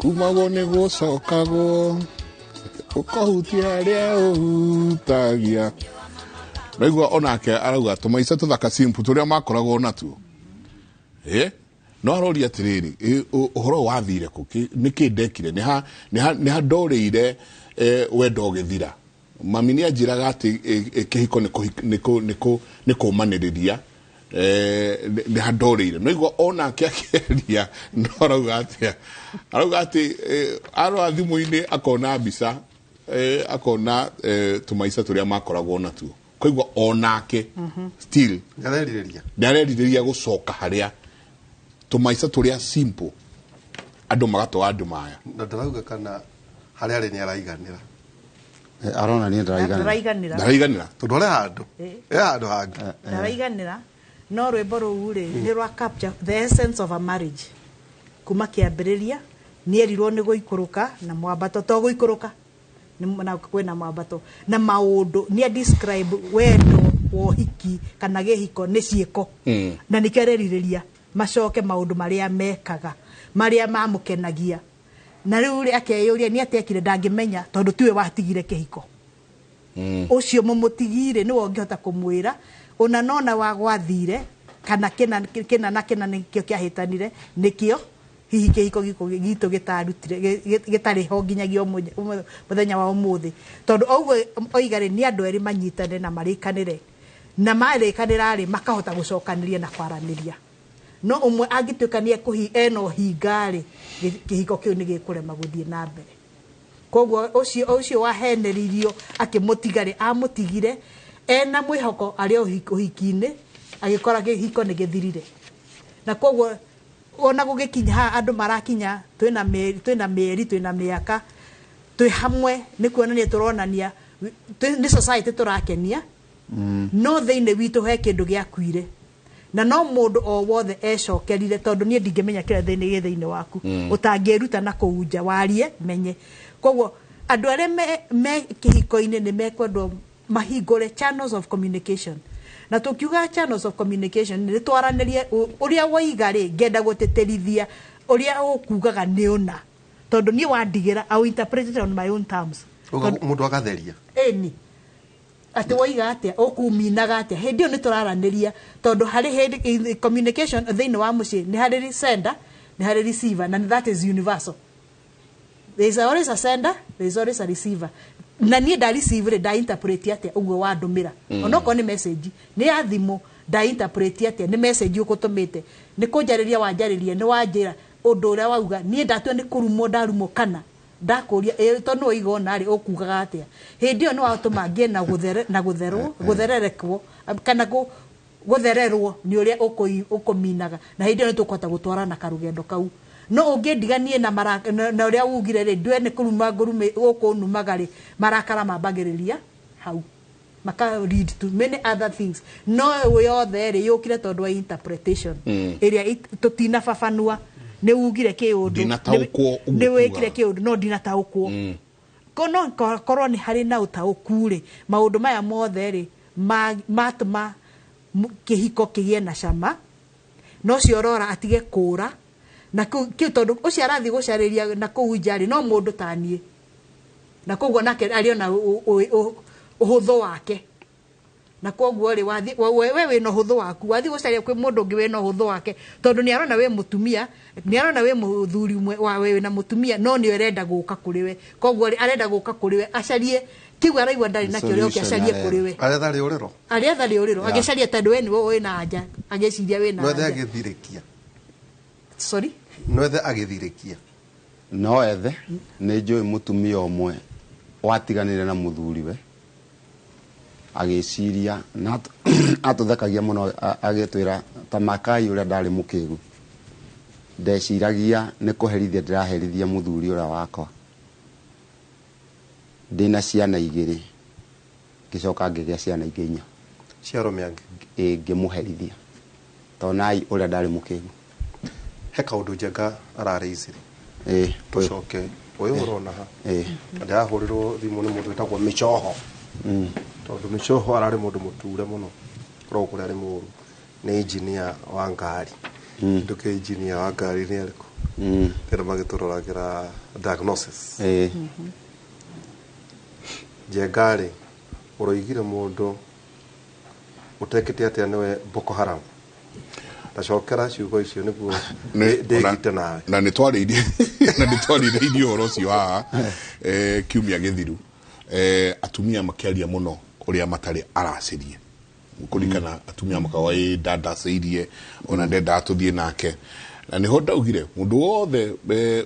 kumago nĩ gũcokagwo ũkahutia harĩa ũhutagia. Naigua onake arauga tũmaica tũthaka simple tũrĩa makoragwo natuo. No aroria atĩrĩrĩ, ũhoro wathire kũ, nĩkĩ ndekire, nĩ ha ndorĩire wendo ũgĩthira. Mami nĩ anjĩraga atĩ kĩhiko nĩ kũmanĩrĩria, nĩ ha ndorĩire. Naigua onake akĩaria, no arauga atĩ arora thimũ-inĩ akona mbica, akona tũmaica tũrĩa makoragwo natuo. Koigua onake still nĩarerirĩria gũcoka harĩa tũmaica tũrĩa simple andũ magatwa andũ maya. Na ndarauga kana harĩa arĩ nĩaraiganĩra. Arona nĩ ndaraiganĩra tondũ arĩ handũ handũ hangĩ ndaraiganĩra. No rwĩmbo rũu rĩ nĩ rwa capture the essence of a marriage. Kuma kĩambĩrĩria nĩerirwo nĩ gũikũrũka na mwambato to gũikũrũka na kwĩna mwambato na maũndũ nĩ describe wendo wa hiki kana gĩhiko nĩ ciĩko na nĩkĩarerirĩria macoke maũndũ marĩa mekaga marĩa mamũkenagia. Na rĩu rĩ akeyũria nĩ atekire ndangĩmenya tondũ tiwe watigire kĩhiko. Ũcio mũmũtigire nĩ wongĩhota kũmwĩra ona nona wa gwathire kana kĩna nĩkĩo kĩahĩtanire nĩkĩo hihi kĩhiko gitũ gĩtarĩ ho nginyagia mũthenya wa ũmũthĩ. Tondũ ũguo oigarĩ nĩ andũ erĩ manyitane na marĩkanĩre na marĩkanĩra rĩ makahota gũcokanĩria na kwaranĩria. No ũmwe angĩtuĩka nĩ eno hinga rĩ kĩhiko kĩu nĩ gĩkũrema gũthiĩ na mbere. Koguo ũcio waheneririo akĩmũtiga amũtigire ena mwĩhoko arĩ ũhiki-inĩ agĩkora kĩhiko nĩ gĩthirire. Na koguo ona gũgĩkinya ha andũ marakinya twĩna mĩeri twĩna mĩaka twĩ hamwe nĩ kuonania tũronania nĩ society tũrakenia no thĩinĩ witũ he kĩndũ gĩakuire. Na no mũndũ o wothe ecokerire tondũ niĩ ndingĩmenya kĩrĩa thĩinĩ waku ũtangĩruta na kũu nja warie menye. Koguo andũ arĩa me kĩhiko-inĩ nĩ mekwendwo mahingũre channels of communication. Na tũkiuga channels of communication nĩ twaranĩrie ũrĩa woiga rĩ ngenda gũteterithia ũrĩa ũkugaga nĩ ũna tondũ niĩ wandigĩra I will interpret it on my own terms. Mũndũ agatheria ĩni atĩ woiga atĩa ũkuminaga atĩa hĩndĩ ĩyo nĩ tũraranĩria tondũ harĩ communication thĩinĩ wa mũciĩ nĩ harĩ sender nĩ harĩ receiver and that is universal. There is always a sender, there is always a receiver. Na niĩ nda receive nda interpret atĩa ũguo wandũmĩra onokorwo nĩ message nĩ ya thimũ nda interpret atĩa nĩ message ũkũtũmĩte nĩ kũnjarĩria wanjarĩria nĩ wanjĩra ũndũ ũrĩa wauga niĩ ndatua nĩ kũrumwo ndarumwo kana ndakũria tondũ ũiga ona rĩ ũkugaga atĩa hĩndĩ ĩyo nĩ watũma ngĩe na gũthererekwo kana gũthererwo nĩ ũrĩa ũkũminaga na hĩndĩ ĩyo nĩ tũkũhota gũtwarana karũgendo kau. No ũngĩndiganie na ũrĩa ugire rĩ ndwe nĩ kũruma ngũrume ũkũnumaga rĩ marakara mambagĩrĩria hau maka lead to many other things. No yothe rĩ yũkire tondũ wa interpretation ĩrĩa tũtinababanua nĩ ugire kĩũndũ nĩ wĩkire kĩũndũ no ndinataũkwo kono korwo nĩ harĩ na ũtaũku rĩ maũndũ maya mothe rĩ matũma kĩhiko kĩgĩe na cama no cio rora atige kũra na kĩu tondũ ũcio arathiĩ gũcarĩria na kũu njarĩ no mũndũ taniĩ na koguo nake arĩ ona ũhũthũ wake na koguo rĩ we wĩna ũhũthũ waku wathiĩ gũcaria kwĩ mũndũ ũngĩ wĩna ũhũthũ wake tondũ nĩ arona wĩ mũtumia nĩ arona wĩ mũthuri wĩna mũtumia no nĩ arenda gũka kũrĩ we koguo arenda gũka kũrĩ we acarie kĩu araigua ndarĩ na kĩo gĩoke acarie kũrĩ we arĩetha rĩũrĩro agĩcaria tondũ we nĩwe wĩna anja agĩciria wĩna anja. Sorry? No ethe agĩthirĩkia. No ethe nĩ njũĩ mũtumia ũmwe watiganire na mũthuriwe agĩciria na atũthekagia mũno agĩtwĩra ta Makai ũrĩa ndarĩ mũkĩgu ndeciragia nĩ kũherithia ndĩraherithia mũthuri ũrĩa wakwa ndĩna ciana igĩrĩ ngĩcoka ngĩgĩa ciana ingĩ 4 cia arũme angĩ ngĩmũherithia tonai ũrĩa ndarĩ mũkĩgu he kaũndũ njenga arareicire tũcoke ũyũ ũrona ha ndahũrĩrwo thimũ nĩ mũndũ wĩtagwo Mĩcoho tondũ Mĩcoho ararĩ mũndũ mũture mũno kũrĩa arĩ mũru nĩ engineer wa ngari nduke engineer wa ngari nĩ arĩkũ tena magĩtũroragira diagnosis Jengari ũroigire mũndũ ũtekĩte atĩa nĩwe Boko Haram tacokera ciugo icio nĩguo ndĩgite nawe na nĩ twarĩrĩirie ũhoro ũcio haha kiumia gĩthiru atumia makĩaria mũno ũrĩa matarĩ aracĩrie kũringana atumia makawa ndandacĩirie ona ndenda tũthiĩ nake na nĩho ndaugire mũndũ wothe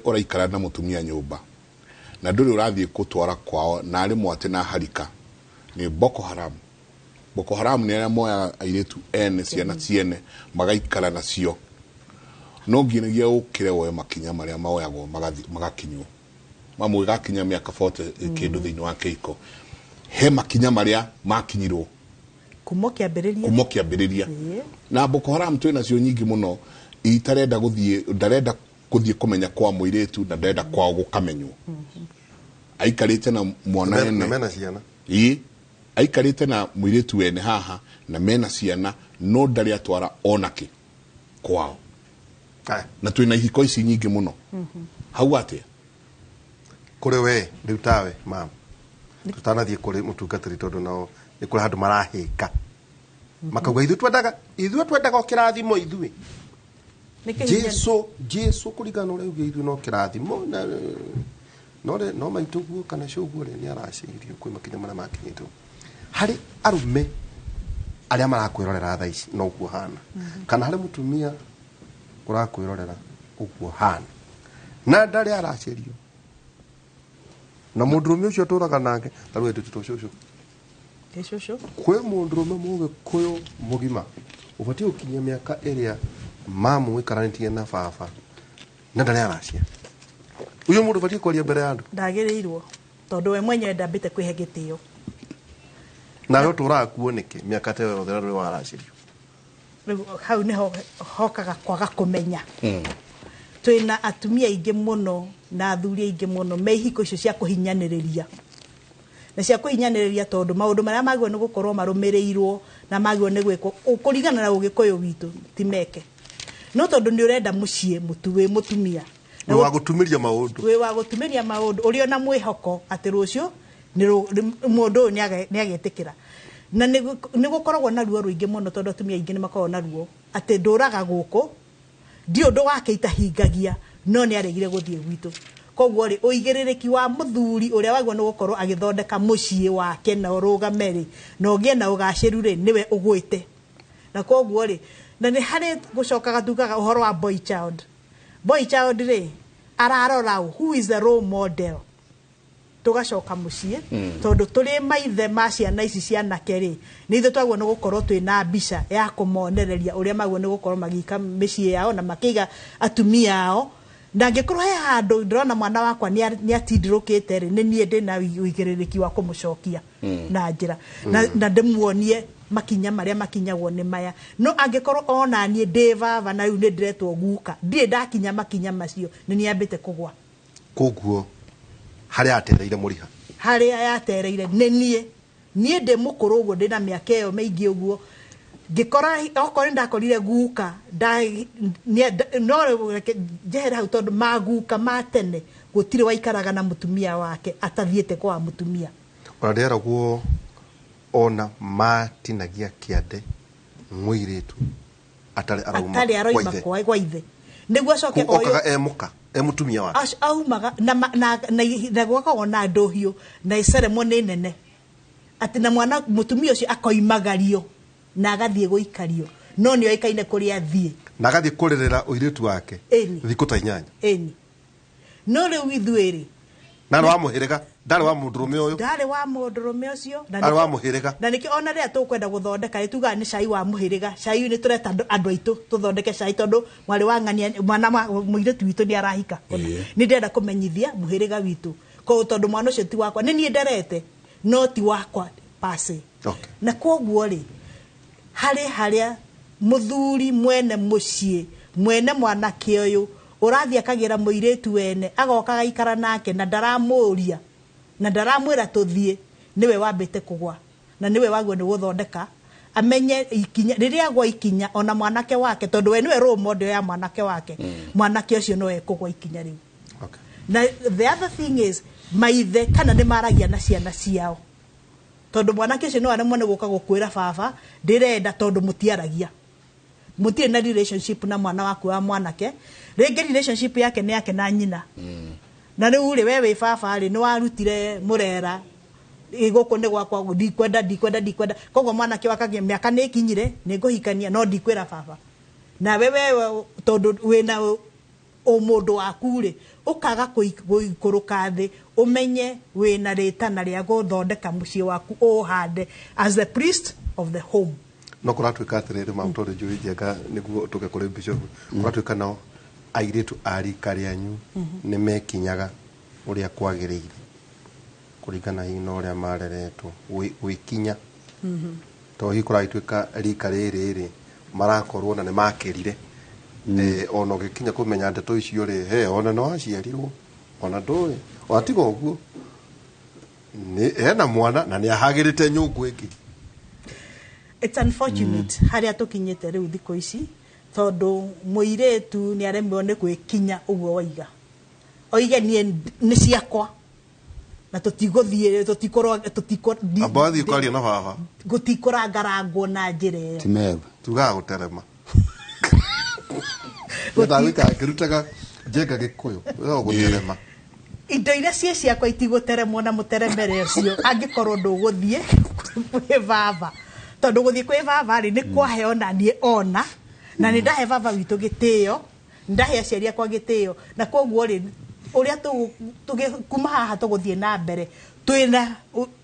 ũraikara na mũtumia nyũmba na ndũrĩ ũrathiĩ gũtwara kwao na arĩ mwate na harika nĩ Boko Haram. Boko Haram nĩ arĩa moya airĩtu ene ciana ciene magaikara nacio no nginagia ũkĩre woe makinya marĩa maoyagwo magakinywo mamwe gakinya mĩaka 40 kĩndũ thĩinĩ wa kĩiko he makinya marĩa makinyirwo kumo kĩambĩrĩria na Boko Haram twĩ nacio nyingĩ mũno itarenda ndarenda gũthiĩ kũmenya kwa mũirĩtu na ndarenda kwao gũkamenywo aikarĩte na mwana ene mena ciana aikarĩte na mũirĩtu wene haha na mena ciana no ndarĩ atwara onake kwao na twĩna ihiko ici nyingĩ mũno hau atĩa kũrĩ we rĩu tawe mama tutanathiĩ kũrĩ mũtungatĩri tondũ nao nĩ kũrĩ handũ marahĩka makauga ithuĩ twendaga o kĩrathimo ithuĩ Jesu kũringana ũrĩa uge ithuĩ no kĩrathimo no maitũguo kana cũguo nĩ aracĩirio kwĩ makinya marĩa makinyĩtwo harĩ arume arĩa marakwĩrorera thaa ici no guo hana kana harĩ mũtumia ũrakwĩrorera ũguo hana na ndarĩ aracĩrio na mũndũrũme ũcio tũraga nake tarũe tũtũcũcũ kwĩ mũndũrũme mũgĩkũyũ mũgima ũbatiĩ gũkinyia mĩaka ĩrĩa mamu ĩkaranĩtie na baba na ndarĩ aracia uyo mũndũ batiĩ kwaria mbere ya andũ ndagĩrĩirwo tondũ we mwenyewe ndambĩte kwĩhe gĩtĩo na yo tũrakuo nĩkĩ mĩaka ta yothe rĩrĩ waracirio hau nĩho hokaga kwaga kũmenya twĩna atumia aingĩ mũno na athuri aingĩ mũno me ihiko icio cia kũhinyanĩrĩria na cia kũhinyanĩrĩria tondũ maũndũ marĩa magĩrĩirwo nĩ gũkorwo marũmĩrĩirwo na magĩrĩirwo nĩ gwĩkwo kũringana na ũgĩkũyũ witũ ti meke no tondũ nĩ ũrenda mũciĩ wĩ mũtumia wĩ wa gũtumĩria maũndũ ũrĩ ona mwĩhoko atĩ rũciũ mũndũ ũyũ nĩ agetĩkĩra na nĩ gũkoragwo na ruo rũingĩ mũno tondũ atumia aingĩ nĩ makoragwo na ruo atĩ ndũraga gũkũ ndi ũndũ wake itahingagia no nĩ aregire gũthiĩ gwitũ koguo rĩ ũigĩrĩrĩki wa mũthuri ũrĩa wagwo nĩ gũkorwo agĩthondeka mũciĩ wake na ũrũgame rĩ na ũgĩe na ũgacĩru rĩ nĩwe ũgwĩte na koguo rĩ na nĩ harĩ gũcokaga tugaga ũhoro wa boy child rĩ ararora who is the role model tugacoka muciĩ tondu turi maithe ma ciana ici cianake ri ni ithe twagwo ni gukorwo twina mbica ya kumonereria uria magwo ni gukorwo magika mĩciĩ yao na makiga atumia ao na ngikorwo he handu ndirona mwana wakwa ni atindirukite ri ni nie ndina uigĩrĩrĩki wa kumucokia na njira na ndimuonie makinya maria makinyagwo ni maya no angikorwo ona nie ndivava na riu ni ndiretwo guka ndie ndakinya makinya macio ni niambite kugwa koguo harĩa atereire mũriha harĩa yatereire nie ndĩ mũkũrũ ũguo ndĩ na mĩaka ĩyo mĩingĩ ũguo ngĩkora okorwo ndakorire guka no njehera hau tondũ maguka ma tene gũtirĩ waikaraga na mũtumia wake atathiĩte kwa mũtumia ona ndĩeragwo ona matinagia kĩande mũirĩtu atarĩ arauma kwa ithe nĩguo acoke okaga emuka mutumia wake aumaga na gwakagwo na ndohio na ceremony nene ati na mwana mutumia ucio akoimagario na agathiĩ gũikario no nĩ oĩkaine kũrĩa athiĩ na agathiĩ kũrĩrĩra ũirĩtu wake thikũ ta 8 no rĩu ithuĩ-rĩ na wa mũhĩrĩga ndarĩ wa mũndũrũme ũyũ ndarĩ wa mũndũrũme ũcio ndarĩ wa mũhĩrĩga na nĩkĩo ona rĩrĩa tũkwenda gũthondeka tugaga nĩ cai wa mũhĩrĩga cai nĩ tũreta andũ aitũ tũthondeke cai tondũ mwarĩ wa ng'ania mwana mũirĩtu witũ nĩ arahika nĩ ndĩrenda kũmenyithia mũhĩrĩga witũ koguo tondũ mwana ũcio ti wakwa nĩ niĩ nderete no ti wakwa pase na koguo rĩ harĩa mũthuri mwene mũciĩ mwene mwanake ũyũ ũrathiĩ akagĩra mũirĩtu wene agoka gaikara nake na ndaramũria na ndaramwĩra tũthiĩ niwe wambĩte kũgwa na niwe wagwo nĩ gũthondeka amenye ikinya riria agwa ikinya ona mwanake wake tondu we niwe role model ya mwanake wake mwanake ucio no ekugwa ikinya riu. Okay. Na the other thing is maithe kana ni maragia na ciana ciao tondu mwanake ucio no aremwo ni guka gukwira baba ndirenda tondu mutiaragia mutie na relationship na mwana waku wa mwanake ringi relationship yake ni yake na nyina na riu ri wewe baba ri ni warutire murera iguko ni gwakwa ndikwenda koguo mwanake wakagia miaka ni kinyire ni nguhikania no ndikwira baba na wewe tondu wina omundu waku ri ukaga kuikuruka thi umenye wina ritana ria guthondeka mucii waku uhande as the priest of the home. No kuratuika atiriri mamutore njui njega niguo tuke kuri bishop kuratuika nao airitu ari karianyu ni mekinyaga uria kwagiriire kurigana hino uria mareretwo wikinya to hi kuratuika rika riri marakorwo na ni makirire ono gikinya kumenya ndeto icio ri he ona no aciarirwo ona ndui watiga uguo ni ena mwana na ni ahagirite nyungu ingi. It's unfortunate haria tukinyete riu thiko ici tondu muiretu ni aremwo ni gwikinya uguo waiga oige ni ciakwa na tutiguthie abathi kwaria na baba gutikora ngarangwo na njira iyo timebe tugaga guterema gutawika kirutaga njega gikuyu yo guterema indo iria cie ciakwa itiguteremwo na muteremere ucio angikorwo nduguthie kwi baba tondu guthie kwi baba ri ni kwahe na nie ona na ni ndahe baba witu gitio ndahe aciari akwa gitio na koguo ri uria kuma haha tuguthie na mbere twina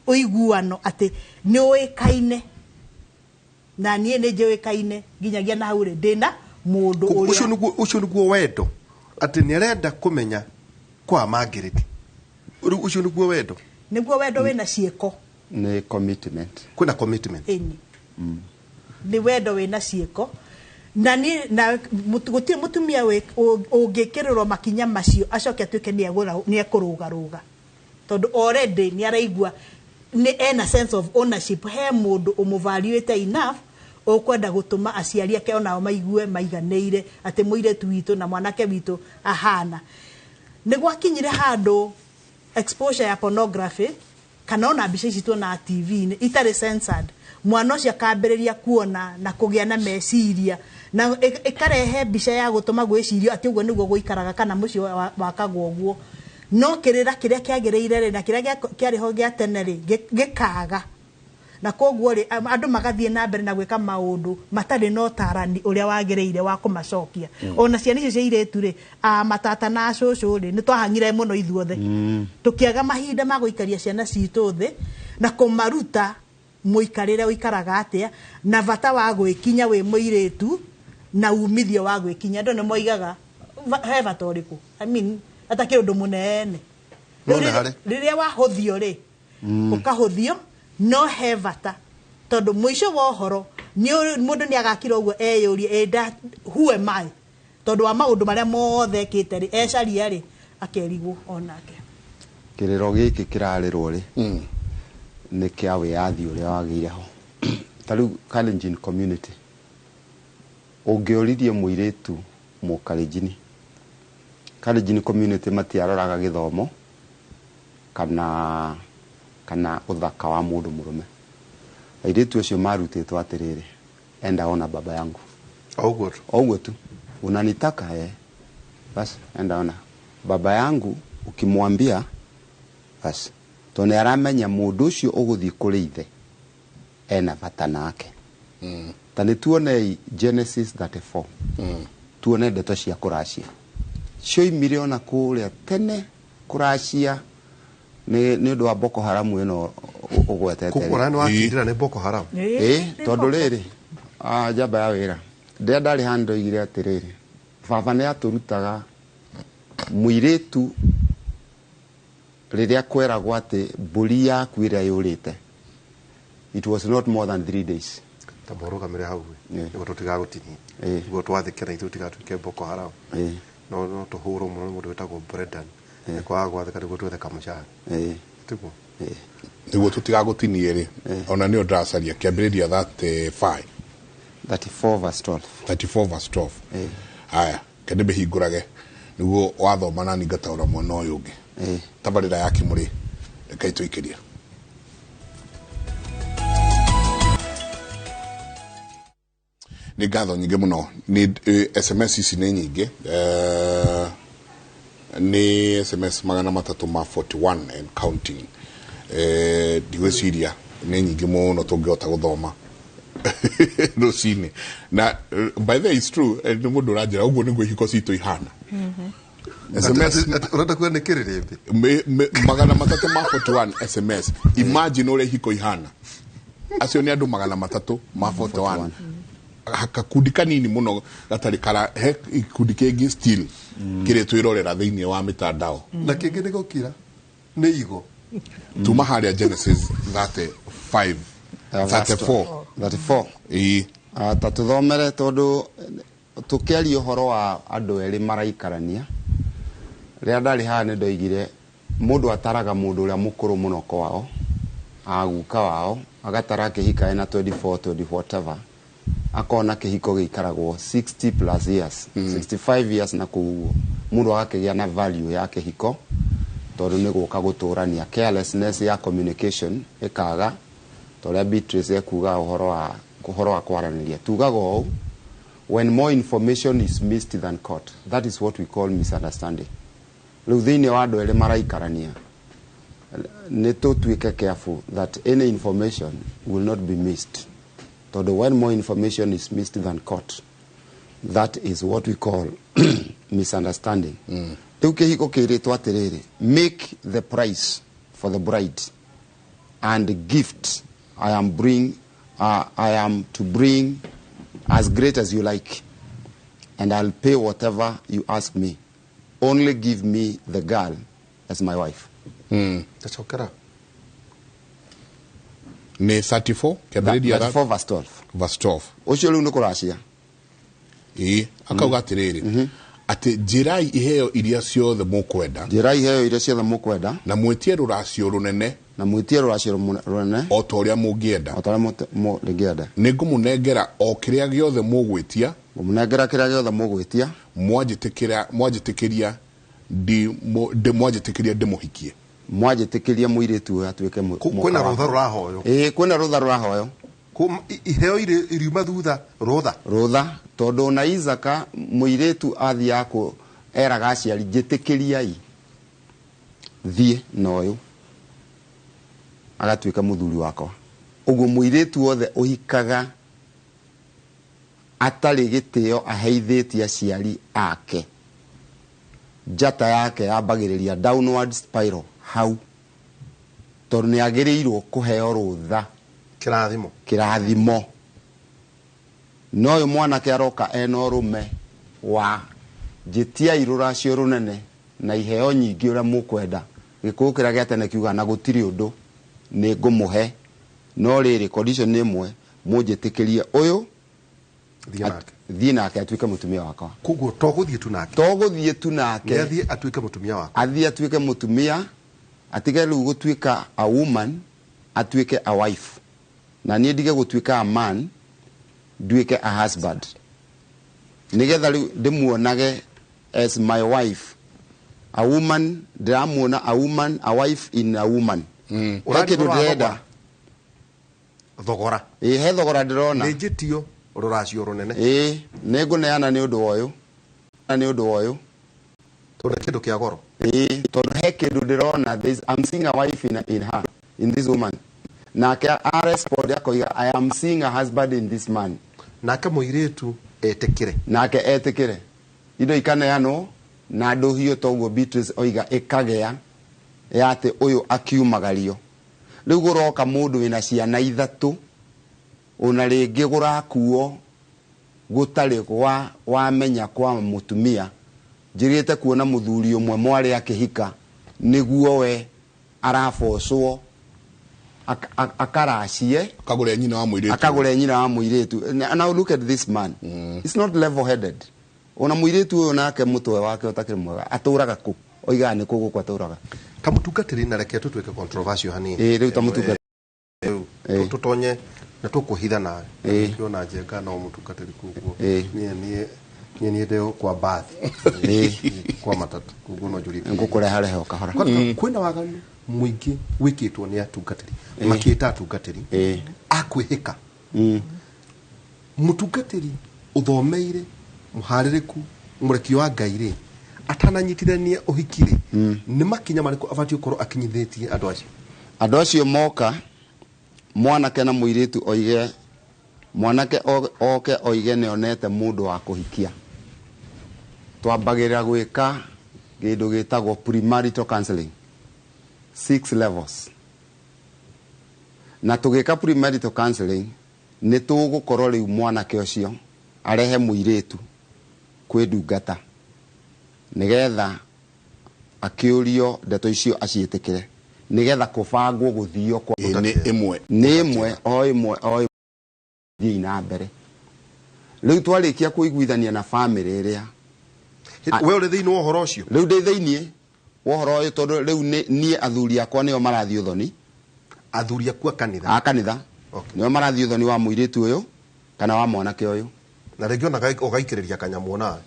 uiguano ati ni uikaine na nie ni njiuikaine nginyagia na hau ri ndina mundu uria ucio niguo wendo ati ni arenda kumenya kwa Margaret ucio niguo wendo wina cieko ni commitment kuna commitment ni wendo wina cieko na ni na gutie mutumia we ungikiriro makinya macio acoke atuike ni ekuruga tondu already ni araigua ni ena sense of ownership he mundu umuvaluate enough okwenda gutuma aciari ake onao maigue maiganeire ati muiretu witu na mwanake witu ahana ni gwakinyire handu exposure ya pornography kana ona mbica ici tuona TV ni itari censored mwana ucio akambiriria kuona na kugia na meciria na ikarehe mbica ya gutuma gwicirio ati uguo niguo guikaraga kana mucio wakagwo uguo no kirira kiria kiagireire na kiria kiariho gia tene ri gikaga na koguo ri andu magathie na mbere na gwika maundu matari no tarani uria wagireire wa kumacokia ona ciana icio ciiretu ri matata na cucu ri ni twahangire muno ithuothe tukiaga mahinda ma guikaria ciana citu thi na kumaruta muikarire uikaraga atia na vata wa gwikinya wi muiretu na umithio wa gwikinya ndo ne moigaga he vata uriku I mean atake undu munene riria wahuthio ri ukahuthio no he vata tondu mwisho wa horo ni mundu ni agakira uguo eyurie enda who am I tondu wa maundu maria mothe kite ri ecaria ri akerigwo onake kiriro giki kirarirwo ri ni kia wiathi uria wagire ho taru Kalenjin community ungioririe muiretu mukalenjini Kalenjin community matiaroraga githomo kana uthaka wa mundu murume airetu acio marutitwo atiriri enda ona baba yangu oguo tu unanitaka bas enda ona baba yangu ukimwambia bas tone aramenya mundu ucio uguthii kuri ithe ena bata nake tani tuone Genesis 34 tuone ndeto cia kuracia cio imire ona kuria tene kuracia ni ndu wa Boko Haram eno ugwetete kukura ni wakindira ni Boko Haram tondu riri jamba ya wira ndari hando igire atiriri baba ni aturutaga muiretu riria kweragwo ati mburi yaku iria yurite it was not more than 3 days taboruga mere hau nigo tutigagutini nigo twathikira ithu tigatuike Boko Haram no tuhuro muno mundu wetagwo Brendan kwa gwathika nigo twethe kamushara tiguo niguo tutigagutinie ri ona ni ondracaria kiambiriria 35 34 verse 12 34 verse 12 haya kende behingurage niguo wathoma nani ngataura mwana uyu ungi tabarira yake muri rekai tuikiria ni ngatho nyingi muno ni SMS ici ni nyingi ni SMS 341 and counting digwiciria ni nyingi muno tungihota guthoma rucini na by the way it's true ni mundu ranjira uguo niguo ihiko citu ihana SMS urenda kuandikirira mbi 341 SMS imagine ule ihiko ihana acio ni andu 341 hakakundi kanini muno gatari kara he ikundi kengi still kire twirorera thiini wa mitandao na kingi ni gukira ni igo tuma haria Genesis 35 34 tatuthomere tondu tukiaria uhoro wa andu eri maraikarania ria ndari haha ni ndoigire mundu ataraga mundu uria mukuru muno kwao aguka wao agatara kihika ena 24 whatever akona kihiko gikaragwo 60 plus years 65 years na kuuo mundu akagia na value yake hiko tondu ni guka guturania carelessness ya communication ikaga toria Beatrice ekuga uhoro wa kwaraniria tugago when more information is missed than caught, that is what we call misunderstanding. Riu thiini wa andu eri maraikarania ni tutuike careful that any information will not be missed. Tondu when more information is missed than caught, that is what we call misunderstanding. Riu kihiko kiritwo atiriri, make the price for the bride and gift I am to bring as great as you like, and I'll pay whatever you ask me. Only give me the girl as my wife. That's okay. Ne 34 34 verse 12. Verse 12. Ucio riu nikuracia. Akauga atiriri. Ati jirai iheo iria ciothe mukwenda. Jirai iheo iria ciothe mukwenda. Na mwetie ruracio runene. Na mwetie ruracio runene. O toria mungienda. O toria mungienda. Ningumunengera o kiria giothe mugwitia. Munengera kiria giothe mugwitia. Mwajitikiria ndimuhikie. Mwajitikiria muiritu atuike kwina rutha rurahoyo. Kwina rutha rurahoyo. Iheo iriuma thutha rutha tondu na Isaka muiritu athi yako eraga aciari jitikiriai thie noyo agatuika muthuri wakwa. Uguo muiritu wothe uhikaga atari gitio aheithitie aciari ake, njata yake yambagiriria downward spiral hau tondu ni agirirwo kuheo rutha kirathimo. No mwanake aroka eno rume wa jitia iruracio runene na iheo nyingi uria mukwenda. Gikuyu kiria giatene kiuga na gutiri undu ni ngumuhe, no riri condition ni imwe, mujitikirie uyu thie nake atuike mutumia wakwa. Kuguo toguthie tu nake athie atuike mutumia wakwa. Athie atuike mutumia, atige riu gutuika a woman, atuike a wife, na nie ndige gutuika a man, duike a husband. Nigetha riu ndimuonage as my wife, a woman, ndiramuona a woman, a wife in a woman. Uraki ndurenda thogora. He thogora ndirona. Ni njitio ruracio runene. Ninguneana ni undu oyu. Tondu kindu kia goro. Tondu he kindu ndirona, I'm seeing a wife in her, in this woman. Nake a respond akoiga, I am seeing a husband in this man. Nake muiritu etikire. Indo ikaneanwo na andu hiyo toguo Beatrice oiga ikagea yate uyu akiumagario. Riu guroka mundu wina ciana ithatu, ona ringi gurakuo gutari wamenya kwa mutumia. Njirite kuona muthuri umwe mwari akihika niguo we arafocwo akaracie akagure nyina wa muiritu. Now look at this man. It's not level headed. Ona muiritu uyu nake mutwe wake utakiri mwega aturaga ku oiga ni kugu kwa aturaga ta mutungatiri na reke tutweke controversial hanini riu ta mutungatiri tutonye na tukuhitha na kiona njenga no mutungatiri kuguo nie ndeo kwa bathi kwa matatu kuguo no juri ngukureha rehe ukahora kwina waganu muingi wikitwo ni atungatiri makieta atungatiri akwihika mutungatiri uthomeire muhaririku mureki wa Ngai atananyitithania uhikiri ni makinya mariko abati ukorwo akinyithitie andu acio moka mwanake na muiritu oige mwanake oke oige ne onete mundu wa kuhikia twambagirira gwika gindu gitagwo premarital counseling 6 levels na tugika premarital counseling ni tugukorwo riu mwanake ucio arehe muiritu kwidungata nigetha akiurio ndeto icio aciitikire nigetha kubangwo guthio kwa imwe o thina mbere riu twarikia kuiguithania na family iria we uri thiini wa horo ucio riu ndi thiini wohoro uyu tondu riu ni athuri akwa nio marathio thoni athuri akwa kanitha nio marathio thoni wa muiritu uyu kana wa mwanake uyu na regiona ugaikiriria kanyamu na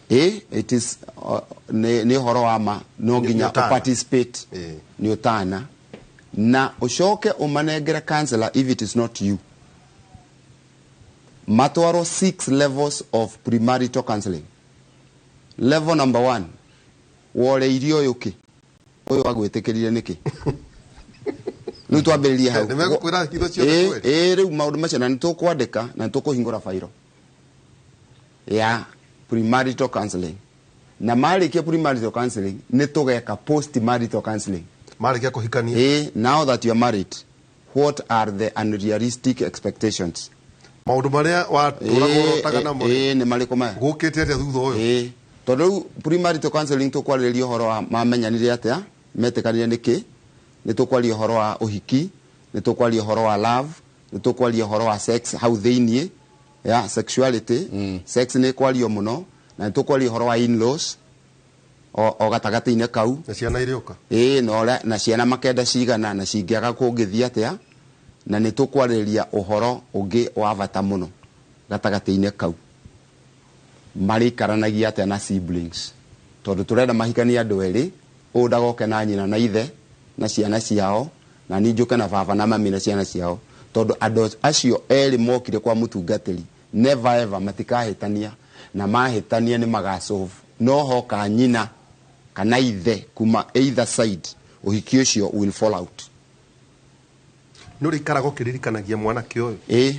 it is ni horo wa ma no nginya participate ni utana na ushoke umanegere counselor if it is not you matwaro 6 levels of premarital counseling. Level number 1 wore irio yuki uyu agwetikirire niki nu twambiriria hau nimekukwira hitho cio riu maundu macio na nitukwandika na nitukuhingura fairo ya premarital counseling na marikia premarital counseling nitugeka postmarital counseling marikia kuhikania now that you are married what are the unrealistic expectations maundu maria wa turagoro na mo ni mariko ma gukite atia thutha uyu tondu premarital counseling tukwariria horo wa mamenyanire atia metikanire niki nitukwaria horo wa uhiki nitukwaria horo wa love nitukwaria horo wa sex how thiini ya sexuality sex ni kwario muno na nitukwaria horo wa in-laws o gatagati-ine kau na ciana irioka no na ciana makenda cigana na cingiaga kungithia atia na nitukwariria uhoro ungi wa bata muno gatagati-ine kau marikaranagia atia na siblings tondu turenda mahikania andu eri udagoke na nyina na ithe na ciana ciao na ninjuke na baba na mami na ciana ciao tondu andu acio eri mokire kwa mutungatiri never ever matikahitania na mahitania ni magasolve no hoka nyina kana ithe kuma either side uhiki ucio will fall out nuri karago kiririkanagia mwana kio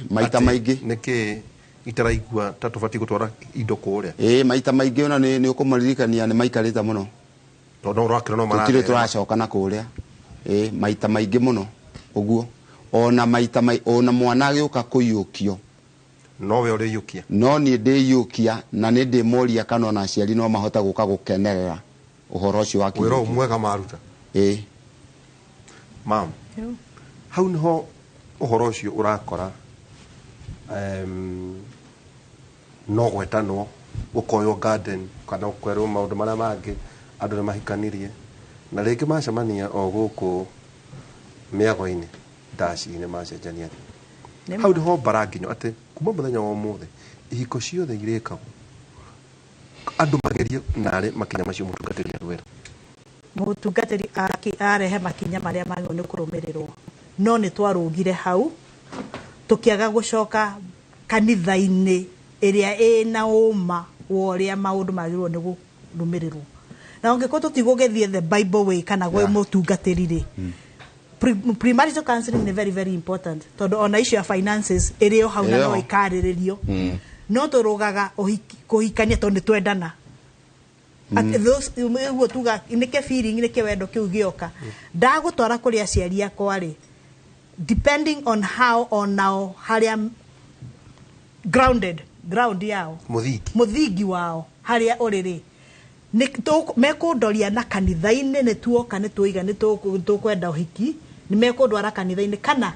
maita maingi niki itaraigua tatubati gutwara indo kuria maita maingi ona ni ukumaririkania ni maikarita muno tondu urakira no mara tutire turacoka na kuria maita maingi muno uguo ona maita ona mwana agiuka kuyukio no we uri yukia no ni ndiyukia na ni ndimoria kana na aciari no mahota guka gukenerera uhoro ucio wa wiro mwega maruta mam how no uhoro ucio urakora no gwetano ukoyo garden kana ukwerwo maundu maria mangi andu ni mahikanirie na ringi macemania o guku miago-ini ndaci-ini macenjania hau ndiho baranginyo ati kuma muthenya wa muthe ihiko ciothe irikagwo andu magerie nare makinya macio mutungatiri arwera mutungatiri arehe makinya maria magio ni kurumirirwo no ni twarugire hau tukiaga gucoka kanitha-ini iria ina uma woria maundu magirwo ni kurumirirwo na ungiko tutigugethie the Bible way kana gwe mutungatiri ri premarital counseling is very very important tondu ona issue ya finances irio hau na no ikariririo no turugaga kuhikania tondu twendana at those uguo tuga nike feeling nike wendo kiu gioka ndagutwara kuri aciari akwa ri depending on how on now haria ground yao muthingi wao haria uriri ni mekundoria na kanitha-ini ni tuoka ni tuiga ni tukwenda uhiki ni mekundwara kanitha-ini kana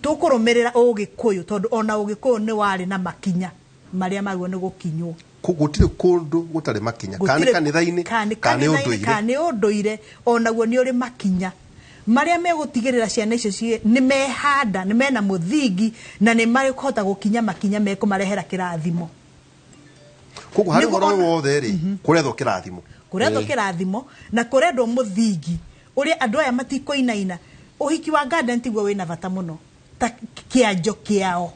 tukurumirira ugikuyu tondu ona ugikuyu ni wari na makinya maria magwo ni gukinywo gutire kundu gutari makinya kane kanitha-ini kane unduire onaguo ni uri makinya maria megutigirira ciana icio ni mehanda ni mena muthingi na ni mari kuhota gukinya makinya mekumarehera kirathimo koguo hari horo wothe ri kurethwo kirathimo na kurendwo muthingi uria andu aya matikoinaina uhiki wa garden tiguo wina bata muno ta kianjo kiao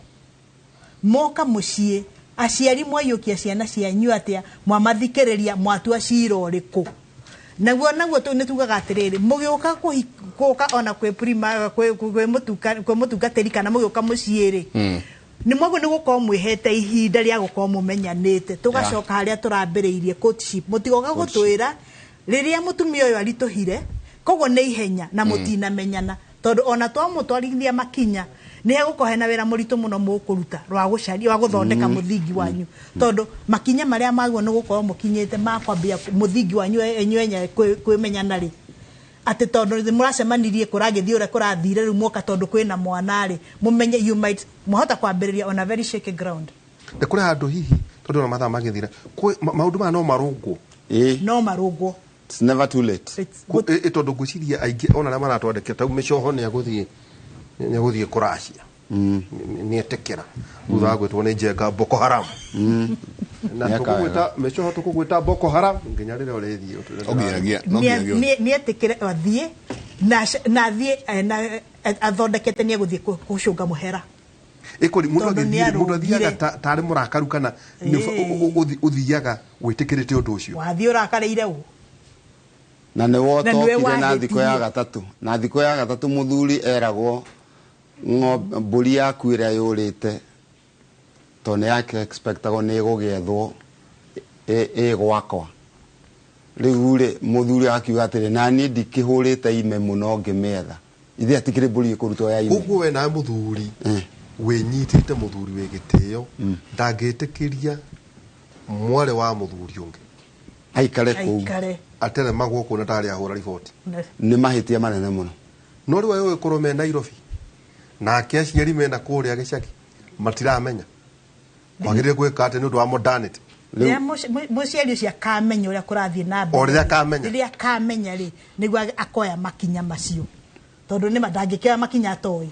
moka mucie aciari mwayukia ciana cianyu atia mwamathikiriria mwatua cira uriku naguo tu nitugaga atiriri mugiuka kuka ona kwe prima kwe mutungatiri kana mugiuka muciiri ni mwago ni gukorwo mwihete ihinda ria gukorwo mumenyanite tugacoka haria turambiriirie courtship mutigoga gutwira riria mutumia uyu arituhire koguo ni ihenya na mutina menyana tondu ona twamutwarithia makinya ni hegukohe na wira muritu muno mukuruta rwa gucaria wa guthondeka muthingi wanyu tondu makinya maria maguo ni gukorwo mukinyite makwambia muthingi wanyu enyenye kwimenyana ri ati tondu muracemanirie kuragithie ure kurathire ru mwoka tondu kwina mwana ri mumenye you might muhota kwambiriria on a very shaky ground de kuri handu hihi tondu na matha magithire maundu ma no marungu no marungu it's never too late tondu nguciria aingi ona na maratwandike tau micoho ni aguthie kuracia ni etekera utha gwitwo ni njenga Boko Haram na tukugwita micoho tukugwita Boko Haram nginya rire urithie ni etekere athie na athie na athondekete ni aguthie gucunga muhera ikori mundu athiaga tari murakaru kana uthiaga witikirite undu ucio wathie urakareire u na ne wotokire na thiko ya gatatu muthuri eragwo mburi yaku iria yurite to ne yake expectago ni gugethwo gwakwa riu ri muthuri akiuga atiri na ni ndikihurite ime muno ngimetha ithe atikire mburi ikurutwo ya ime uguo we na muthuri winyitite muthuri we gitio ndangitikiria mware wa muthuri ungi aikare ku atere magwo kuna tari ahura riboti ni mahitia manene muno no riwe yo ikoro me Nairobi na kesi yari mena kuria gicaki matiramenya kwagirire gwika ati ni undu wa modernity ria muciari cia kamenya uria kurathie na mbere riria kamenya ri niguo akoya makinya macio tondu ni madangikira makinya toi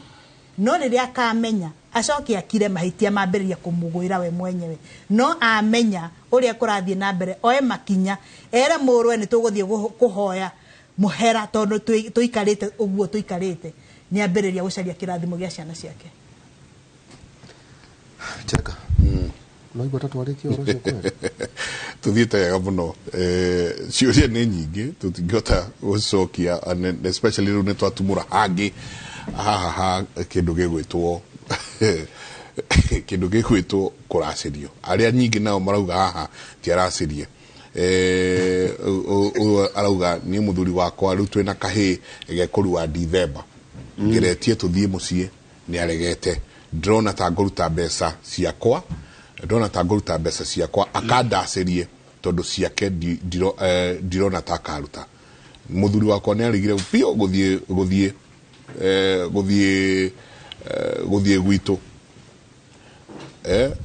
no riria kamenya acoke akire mahitia mambiriria kumugwira we mwenyewe no amenya uria kurathie na mbere oe makinya era murwe ni tuguthie kuhoya muhera tondu tuikarite uguo tuikarite ni ambiriria gucaria kirathimo gia ciana ciake cheka no igota twariki oro cio kweli tuthiite wega muno ciuria ni nyingi tutingota gucokia and especially riu ni twatumura hangi haha kindu gigwitwo kindu gigwitwo kuracirio aria nyingi nao marauga haha ti aracirie arauga ni muthuri wakwa riu twina kahi gekuru wa December ngiretie tuthie mucie ni aregete drona ta nguruta mbeca ciakwa akandacirie tondu ciake ndirona ta karuta muthuri wakwa ni arigire pio guthie gwitu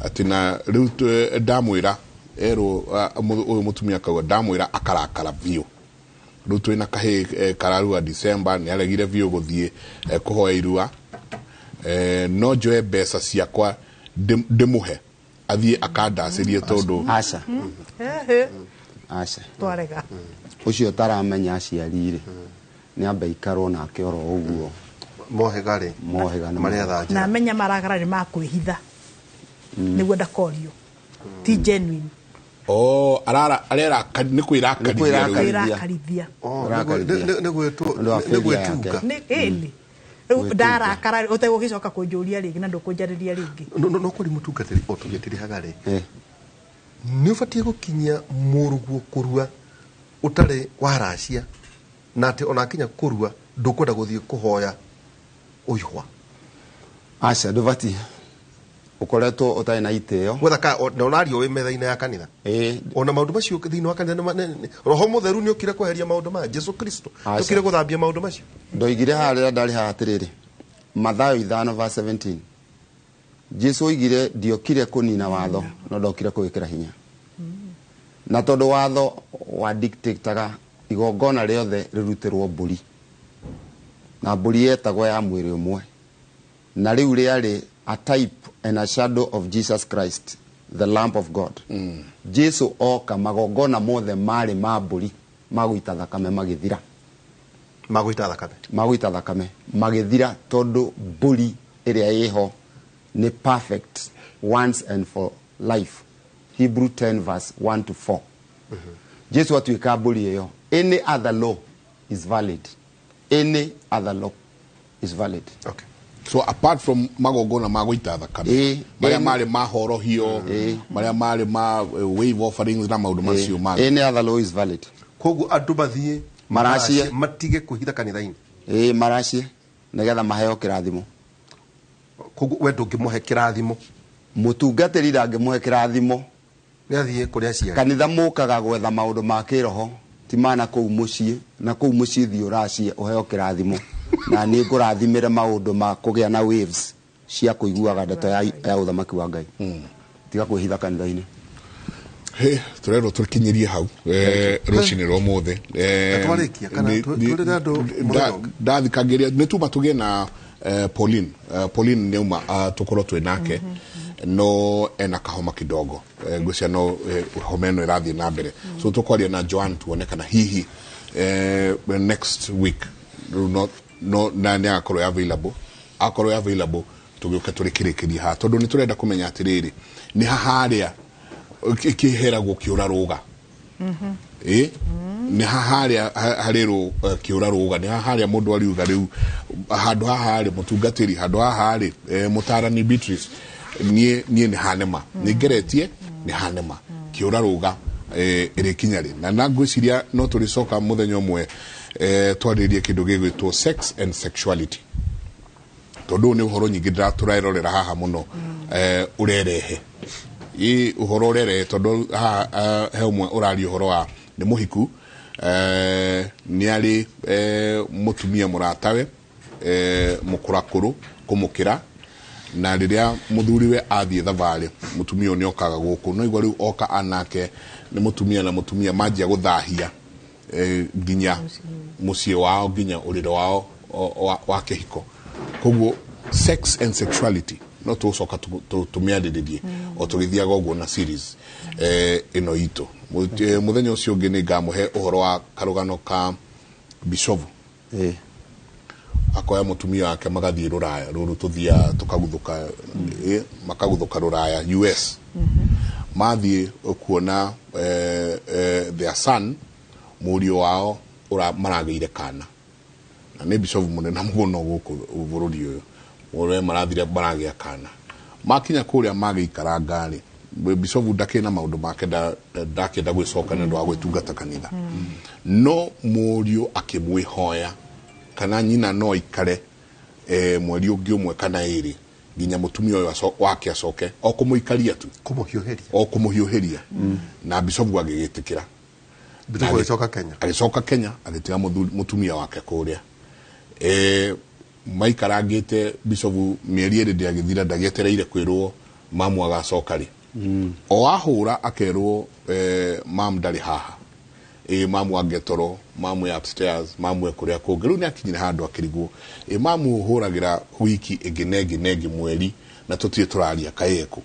atina riu ndamwira uyu mutumia kauga ndamwira akarakara bio riu twina kahi kararua December ni aregire bio guthie kuhoya irua no njoe mbeca ciakwa ndimuhe athie akandacirie tondu aca twarega ucio taramenya aciarire ni ambe ikarwo nake oro uguo mohegari maria thaje na menya maragara ni makwihitha niguo ndakorio ti genuine arera ni kwirakarithia negwetunga ni ndarakara utegugicoka kunjuria ringi na ndukunjariria ringi no kuri mutungatiri otugetiri hagare ni ufatie gukinya muruguo kurua utare waracia na ati ona kinya kurua ndukwenda guthie kuhoya uyhwa aca ndubati ukoretwo utai na iteo gwethaka onario we metha-ine ya kanitha ona maundu macio thiini wa kanitha roho mutheru ni ukire kweheria maundu ma Jesu Kristo tukire guthambia maundu macio ndoigire haria ndari ha atiriri Mathayo 5:17 Jesu oigire ndiokire kunina watho no ndokire kuwikira hinya na tondu watho wa dictator igongona riothe rirutirwo mburi na mburi yetagwo ya mwiri umwe na riu riari a type and a shadow of Jesus Christ, the Lamb of God. Jesu oka magongona mothe mari ma mburi maguita thakame magithira magithira tondu mburi iria iho ni perfect once and for life. Hebrew 10 verse 1 to 4. Jesu atuika mburi iyo. Any other law is valid. Any other law is valid. Okay. So apart from magongona maguita thakame maria mari mahorohio maria mari ma wave offerings na maundu macio ma any other law is valid. Kogu andu bathie maracie matige kuhitha kanitha-ini maracie nigetha maheo kirathimo. Kogu we ndungimuhe kirathimo mutungatiri ndangimuhe kirathimo niathie kuria cia kanitha mukaga gwetha maundu ma kiroho ti mana kuu mucie na kuu mucie thio racie uheo kirathimo na ni ngurathimire maundu ma kugia na waves cia kuiguaga ndeto ya uthamaki wa Ngai tiga kwihitha kanitha-ini. Hey, turero turkinyirie hau rucini rwo muthe twarikia kana turire andu ndathikagiria nituma tugie na Pauline neuma tukorwo twi nake no ena kahoma kidogo ngwĩcia no homa ĩno ĩrathiĩ na mbere so tukwaria na Joan tuone kana hihi next week no na nĩ akorwo available tugĩũka tũrĩkĩrĩkĩrie ha tondũ nĩ tũrenda kũmenya atĩrĩrĩ nĩ haharĩa kiheragwo kiura ruga ni haharĩa harĩrwo kiura ruga ni haharĩa mundu ariuga riu handu haha harĩ mutungatĩri handu haha harĩ mutarani Beatrice nie ni hanema ni ngeretie ni hanema kiura ruga ĩrĩkinya na ngwĩciria no tũrĩcoka muthenya ũmwe twarĩrie kĩndũ gĩgwĩtwo sex and sexuality tondu ni uhoro nyingi tũrarorera haha muno urerehe uhoro rere tondu he umwe urari uhoro wa ni muhiku ni ari mutumia muratawe mukurakuru kumukira na riria muthuriwe athie thavari mutumia ni okaga guku no igwa riu oka anake ni mutumia na mutumia manjia guthahia ginya mucie wao ginya uriro wao wa kihiko koguo sex and sexuality no tucoka tumiariririe o tugithiaga uguo na series ino itu muthenya ucio ungi ni ngamuhe uhoro wa karugano ka Bishovu akoya mutumia wake magathie ruraya ruru tuthia tukaguthuka makaguthuka ruraya US mathie kuona their son murio wao marageire kana na ni Bishovu munene muno guku bururi uyu ore marathire baragia kana makinya kuria magikara ngari Bishovu ndakena maundu make ndakenda gwicoka nĩ ũndũ wa gwĩtungata kanitha no murio akimwihoya kana nyina no ikare mweri ũngĩ ũmwe kana ĩrĩ nginya mutumia ũyũ wake acoke o kumuikaria tu kumuhiũhĩria na Bishovu agĩgĩtĩkĩra agĩcoka Kenya agĩtiga mutumia wake kuria maikarangite Bishovu mieri ĩrĩ ndĩagĩthira ndagĩetereire kwĩrwo mamu agacoka ri o ahura akerwo mam ndari haha mamu agetoro mamu ya upstairs mamu kuria kũngĩ rĩu nĩ akinyire handũ akĩrigwo mamu hũragira wiki ĩngĩ mweri na tũtirĩ tũraria kaeku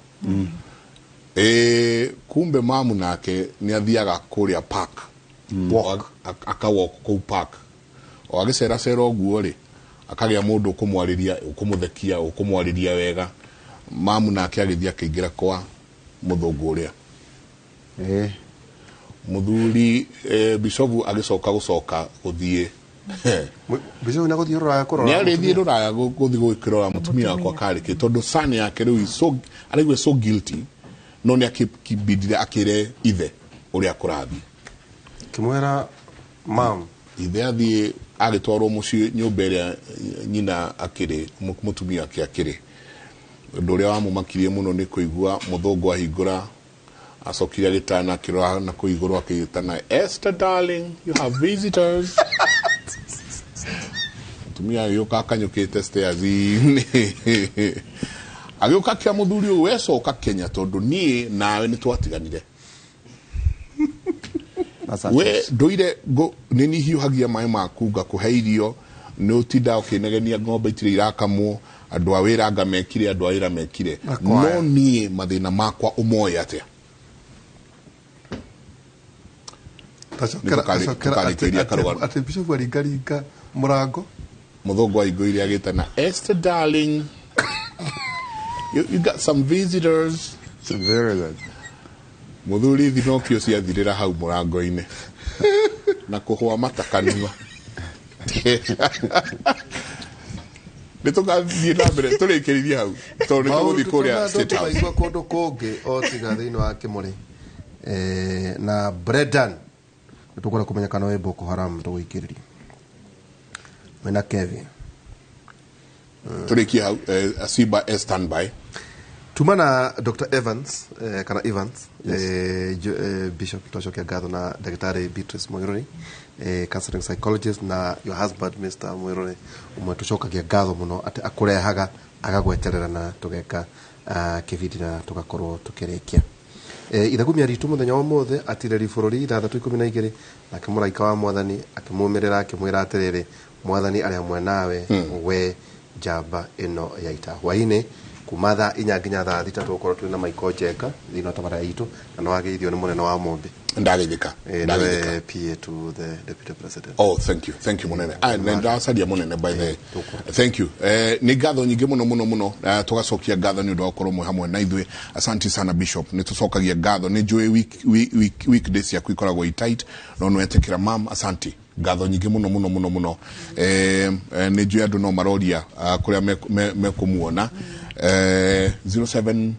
kumbe mamu nake nĩ athiaga kũrĩa park akawalk kũu park o agĩceracera ũguo rĩ akagia mundu ukumwariria ukumuthekia ukumwariria wega mamu nake agithia akĩingĩra kwa muthungu uria muthuri Bishovu agĩcoka gucoka guthie Bishovu na guthie ruraya kurora ni arithie ruraya guthie gwikirora mutumia wakwa kariki tondu sani yake riu arigwe so guilty no ni akibidire akire ithe uria kurathi kimwera mam ithe athie agitwarwo muciĩ nyũmba ĩrĩa nyina akĩrĩ mutumia wake akĩrĩ ũndũ ũrĩa wamumakirie mũno nĩ kũigua mũthũngũ ahingũra acokire agĩtana akĩrora na kũigũrwo akĩgĩtana Esther darling you have visitors mutumia agĩũka akanyũkĩte stairs agĩũka kĩa mũthuri ũyũ wecoka Kenya tondũ niĩ nawe nĩ twatiganire we ndoire nini hiuhagia mai maku ngakuheirio no utinda ukinegenia ngombe itire irakamwo andu awira nga mekire andu awira mekire no nie mathina makwa umoya atia ati Bishop aringaringa murango muthongo ainguire agitana Esther darling you got some visitors. Very good. Muthuri thinokio ciathirira hau murango-ini na kuhwa matakanua nitugathie na mbere turikiririe hau tondu nituguthii kuria State House igwa kundu kungi o tiga thiini wa Kimuri na Bredan nitukura kumenya kana we Boko Haram tugwikiriria mena Kevin turikia hau Asiba standby tumana Dr. Evans kana Evans Bishop Toshokia Gatho na Daktari Beatrice Mwiruri counseling psychologist na your husband Mr. Mwiruri umwetushokagia Gatho muno ati akurehaga agagweterera na tugeka kividi na tugakorwo tukirekia ithagumia ritu muthenya wa mothe atireri bururi 3:12 na kimuraika wa mwathani akimumirira akimwira atiriri mwathani ari amwe nawe we jamba ino ya ita hwaine kumatha inya nginya thaa 3 tukorwo twina Michael Jeka thina tabara yitu na wagithio ni munene wa Mombe ndagithika PA to the deputy president. Oh, thank you munene nenda sadia munene by the thank you ni gatho nyingi muno tugacokia gatho ni ndo korwo mwe hamwe na ithui asante sana Bishop ni tucokagia gatho ni njui weekdays ya kwikoragwo tight no no etekira mam asante gatho nyingi muno ni njui andu no maroria kuria mekumuona 0722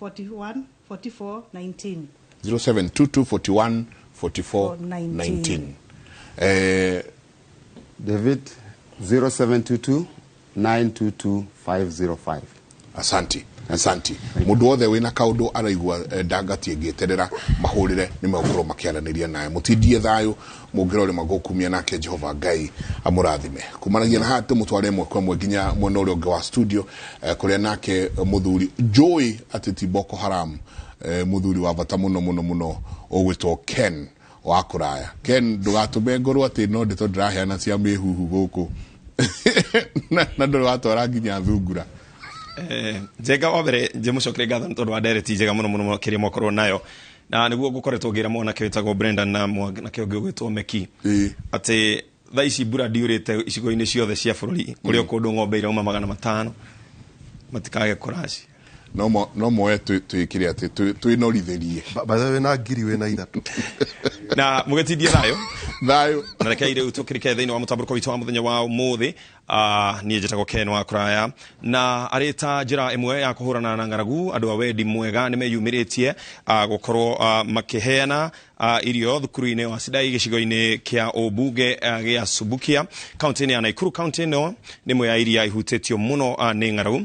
41 44 19 0722 41 44 19 David 0722 922 505 Asante mundu wothe wina kaundu araigwa ndangati ngieterera mahurire ni magukoro makiaraniria naye mutindie thayo mungirore magokumia nake Jehova Ngai amurathime kumanagia na hatu mutware mwe kwa mwe nginya mwena uri ungi wa studio kuria nake muthuri Joy atiti Boko Haram muthuri wa bata muno ogwitwo Ken wa kuraya Ken ndugatume ngorwo ati no ndito ndiraheana cia mihuhu guku na ndugатwara nginya thungura Jega wabere jemucokire gatho ntondu wa direct jega muno kiri mokorwo nayo na niguo gukoretwo ngira mona kiwetagwo Brendan na nake gwitwo Meki ati tha ici mbura ndiurite icigo-ini ciothe cia bururi kuria kundu ng'ombe irauma 500 matikage kuraci no moe twikire ati twinorithirie bathe na ngiri we na ithatu na mugetindie thayo na rekeire utukirike thiini wa mutambuko witu wa muthenya wa umuthi nie njitagwo Ken wa kuraya na arita njira imwe ya kuhurana na ngaragu andu a wendi mwega ni meyumiritie gukorwo makiheana irio thukuru-ini wa Sidai gicigo-ini kia Obunge gia Subukia county ya Nakuru county no ni mwe ya iria ihutitio muno ni ngaragu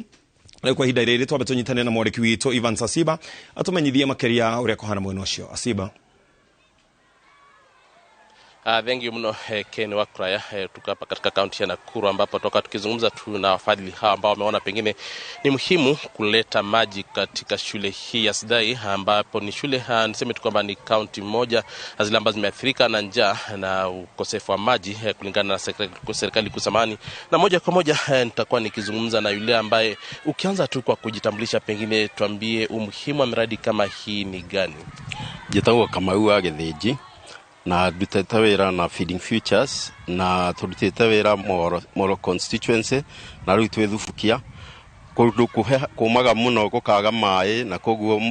kwa hinda riri twabe tunyitane na mwariki witu Evans Asiba atumenyithie makeria uria kuhana mwena ucio Asiba. Thank you mno Ken wa kuraya tuko hapa katika kaunti ya Nakuru ambapo toka tukizungumza tu na wafadhili hawa ambao wameona pengine ni muhimu kuleta maji katika shule hii ya Sidai ambapo ni shule niseme tu kwamba ni kaunti moja zile ambazo zimeathirika na njaa na ukosefu wa maji kulingana na serikali kusamani na moja kwa moja nitakuwa nikizungumza na yule ambaye ukianza tu kwa kujitambulisha pengine tuambie umuhimu wa miradi kama hii ni gani. Jitagwo Kamau wa Githiji na dutete wira na Feeding Futures na tudutete wira Moro constituency na riu twithufukia kundu kumaga muno gukaga mai na koguo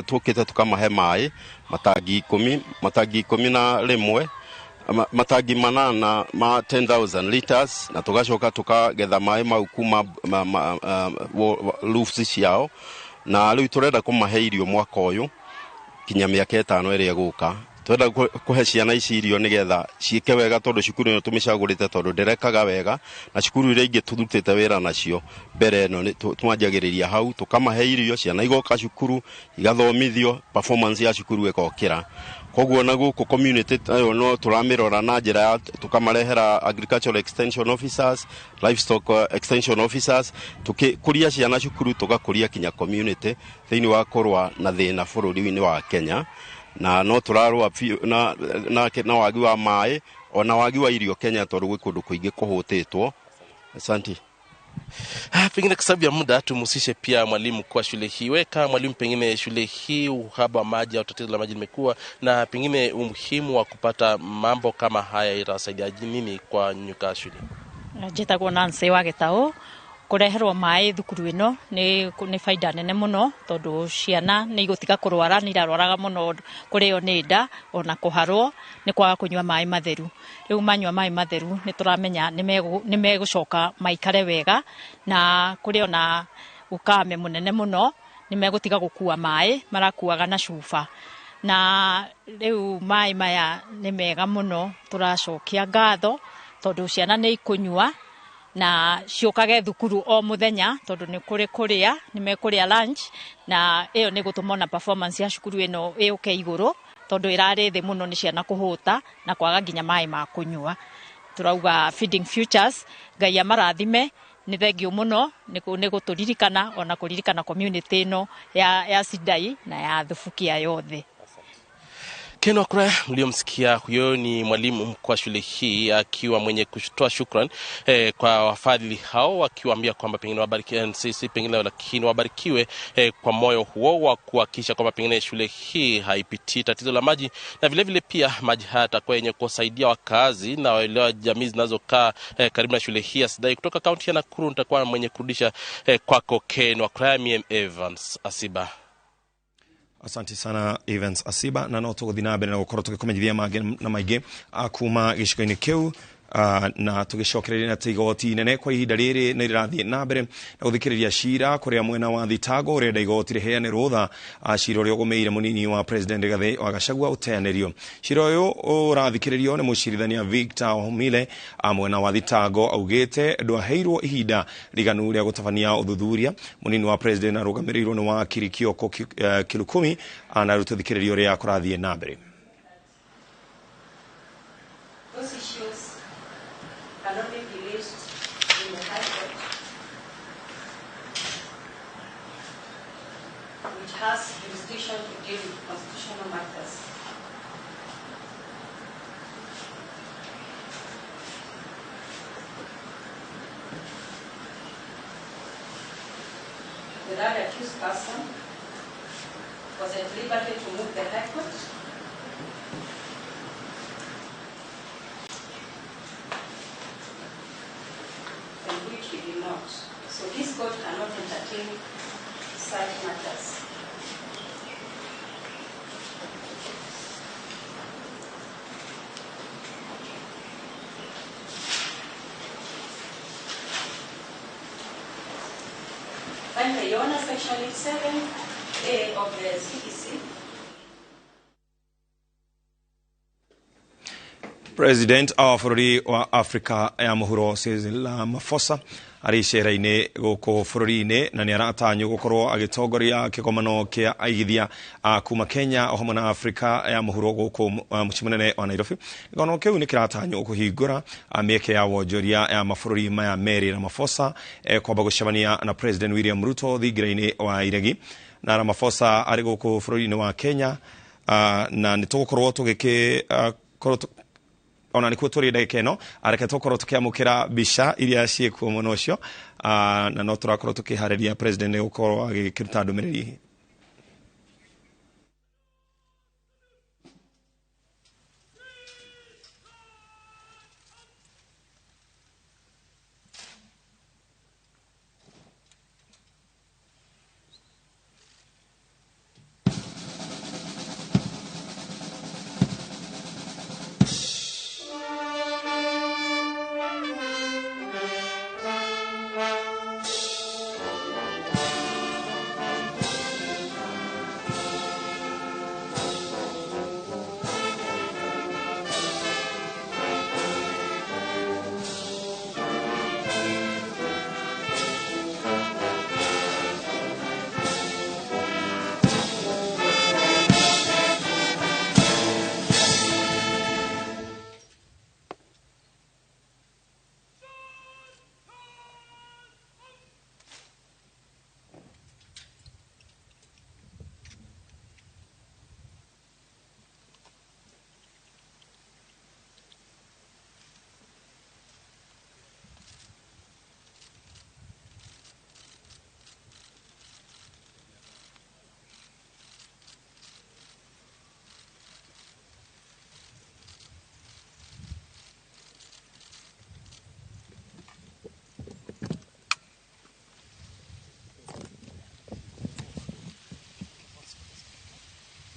tukite tukamahe mai matangi 10 na rimwe matangi manana ma 10,000 liters na tugacoka tukagetha mai mau kuma roofs ciao na riu turenda kumahe irio mwaka uyu kinya miaka 5 iria guka twenda kuhe ciana ici irio nigetha ciike wega tondu cukuru no tumicagurite tondu ndirekaga wega na cukuru iria ingi tuthutite wira nacio mbere no twanjagiriria hau tukamahe irio ciana igoka cukuru igathomithio performance ya cukuru ekokira koguo na guku community ayo no turamirora na njira ya tukamarehera agricultural extension officers livestock extension officers tukikuria ciana cukuru tugakuria kinya community thiini wa korwa na thina bururi-ini wa Kenya na no turarwa na wagi wa mai ona wagi wa irio Kenya tondu gwi kundu kuingi kuhutitwo. Asante. Pengine kwa sababu ya muda tumusishe pia mwalimu kwa shule hii. Weka mwalimu, pengine shule hii uhaba wa maji au tatizo la maji limekuwa, na pengine umuhimu wa kupata mambo kama haya itasaidia nini kwa nyuka shule? Njitagwo Nancy wa Gitau. Kureherwo mai thukuru ino ni faida nene muno tondu ciana ni igutiga kurwara, ni irarwaraga muno kurio ni nda ona kuharwo ni kwaga kunywa mai matheru. Riu manywa mai matheru ni turamenya ni megucoka maikare wega, na kurio na ukame munene muno ni megutiga gukua mai marakuaga na cuba. Na riu mai maya ni mega muno, turacokia ngatho tondu ciana ni ikunywa na ciokage thukuru o muthenya tondu ni kuri kuria, ni mekuria lunch, na iyo ni gutumona performance ya cukuru ino iuke iguru tondu irari thi muno ni ciana kuhuta na kwaga nginya mai ma kunywa. Turauga Feeding Futures, Ngai amarathime, ni thengio muno ni guturirikana ona kuririkana community ino ya Sidai na ya Thubukia yothe. Ken wa Kuraya, mliomsikia huyo ni mwalimu kwa shule hii akiwa mwenye kutoa shukrani kwa wafadhili hao, akiwaambia kwamba pengine wabarikiwe sisi pengine, lakini wabarikiwe kwa moyo huo wa kuhakikisha kwamba pengine shule hii haipiti tatizo la maji, na vile vile pia maji haya yatakuwa yenye kusaidia wakazi na wale jamii zinazokaa karibu na shule hii ya Sidai. Kutoka kaunti ya Nakuru nitakuwa mwenye kurudisha kwako Ken wa Kuraya, mimi Evans Asiba. Asante sana Evans Asiba, na no tuguthi na mbere na gukorwo tugikumenyithia mangĩ na maingĩ kuma gĩcigo-inĩ kĩu, na tugicokereria na igoti nene kwa ihinda rĩrĩ nĩ rĩrathiĩ na mbere na guthikĩrĩria cira kũrĩa mwena wa thitango ũrenda igoti rĩheane rũtha cira ũrĩa ũgũmĩire mũnini wa President Rigathi wa Gachagua ũteanĩrio. Cira ũyũ ũrathikĩrĩrio nĩ mũcirithania Victor Omile mwena wa thitango augĩte ndwaheirwo ihinda riganu rĩa gũtabania ũthuthuria. Mũnini wa President arũgamĩrĩirwo nĩ wakiri Kioko Kilukumi, na tũthikĩrĩrio ũrĩa kũrathiĩ na mbere. Cannot be released in the High Court, which has jurisdiction to deal with constitutional matters. The that accused person was at liberty to move the High Court. Which we did not. So this court cannot entertain such matters. Finally, Your Honor, Section 7A of the CEC. President wa bũrũri wa Afrika ya mũhuro Cyril Ramaphosa arĩ cera-inĩ gũkũ bũrũri-inĩ, na nĩ aratanywo gũkorwo agĩtongoria kĩgomano kĩa aigithia kuma Kenya o hamwe na Afrika ya mũhuro gũkũ mũciĩ mũnene wa Nairobi. Kĩgomano kĩu nĩ kĩratanywo kũhingũra mĩeke ya wonjoria ya mabũrũri maya merĩ. Ramaphosa kwamba gũcemania na President William Ruto thingira-inĩ wa iregi, na Ramaphosa arĩ gũkũ bũrũri-inĩ wa Kenya, na nĩ tũgũkorwo tũgĩkorwo ona nikuo turi ndagika ino areke tukorwo tukiamukira mbica iria ciĩkuo mwena ũcio, na no turakorwo tukiharĩria President gukorwo agĩkĩruta ndũmĩrĩri.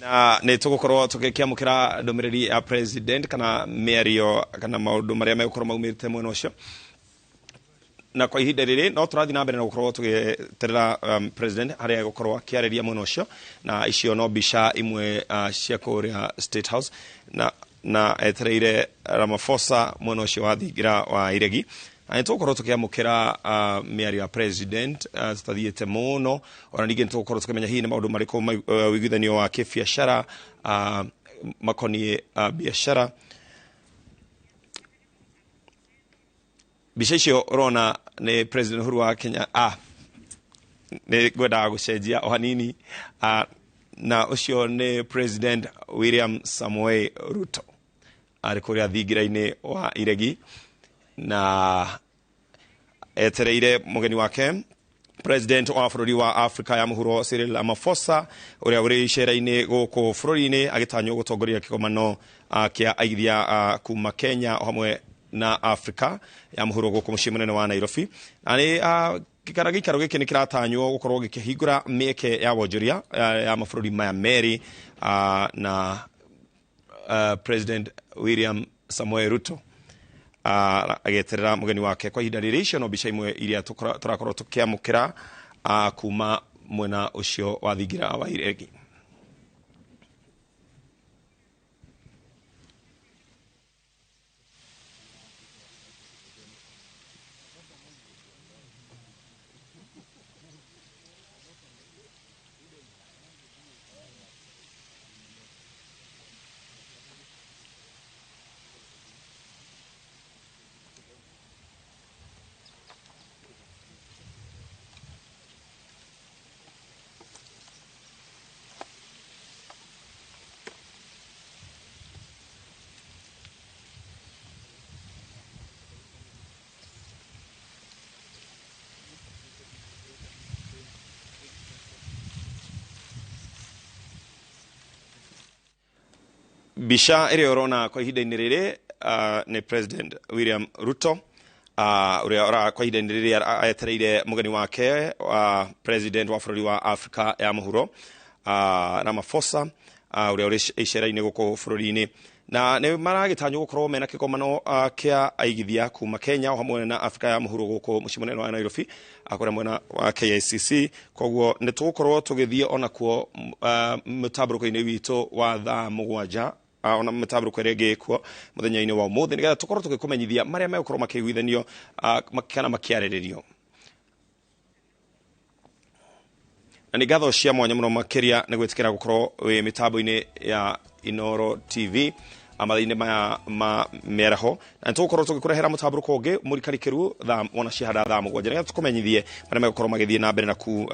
na nä tå gå korwo tå gä kä amå kä ra ndå mä rä ri ya president kana mä ario kana maå ndå marä a megå korwo maumä te mwena å cio na kwa ihinda rä rä no tå rathiä na mbere na gå korwo tå gä terera president harä a gå korwo akä arä ria mwena å cio na icio no mbica imwe cia kå rä a State House na etereire Ramaphosa mwena å cio wa thingira wa iregi na nä tå korwo tå kä amå kä ra mä ario ya president tåtathiä te må no ona ningä nä tå korwo tå kä menya hihi nä maå ndå marä kå wiguithanio wa kä biacara makoniä biacara mbica icio urona nä president Uhuru wa Kenya nä ngwendaga gå cenjia o hanini na å cio nä president William Samoei Ruto arä kå rä a thingira-inä wa iregi na etereire mũgeni wake president wa bũrũri wa Africa ya mũhuro Cyril Ramaphosa ũrĩa ũrĩ icera-inĩ gũkũ bũrũri-inĩ agĩtanywo gũtongoria kĩgomano kĩa aigithia kuma Kenya o hamwe na Africa ya mũhuro gũkũ mũciĩ mũnene wa Nairobi na nĩ gĩikaro gĩkĩ nĩ kĩratanywo gũkorwo gĩkĩhingũra mĩeke ya wonjoria ya mabũrũri maya merĩ na president William Samoei Ruto ageterera mũgeni wake kwa ihinda rĩrĩ. Icio no mbica imwe iria tũrakorwo tũkĩamũkĩra kuma mwena ũcio wa thingira wa iregi. Mbica ĩrĩa ũrona kwa ihinda-inĩ rĩrĩ nĩ president William Ruto ũrĩa kwa ihinda-inĩ rĩrĩ etereire mũgeni wake president wa bũrũri wa Africa ya mũhuro Ramaphosa ũrĩa ũrĩ icera-inĩ gũkũ bũrũri-inĩ na nĩ maragĩtanywo gũkorwo mena kĩgomano kĩa aigithia kuma Kenya o hamwe na Africa ya mũhuro gũkũ mũciĩ mũnene wa Nairobi kũrĩa mwena wa KICC. Koguo nĩ tũgũkorwo tũgĩthiĩ onakuo mũtambũrũko-inĩ witũ wa thaa mũgwanja ona mũtambũrũko ĩrĩa ĩngĩkuo mũthenya-inĩ wa ũmũthĩ nĩgetha tũkorwo tũgĩkũmenyithia marĩa megũkorwo makĩiguithanio kana makĩarĩrĩrio. Na nĩ ngatho cia mwanya mũno makĩria nĩ gwĩtĩkĩra gũkorwo wĩ mĩtambo-inĩ ya Inooro TV amatha-inĩ maya ma mĩaraho na nĩ tũgũkorwo tũgĩkũrehera mũtambũrũko ũngĩ mũrikarikĩru wona ciahanda thaa mũgwanja nĩgetha tũkũmenyithie marĩa megũkorwo magĩthiĩ na mbere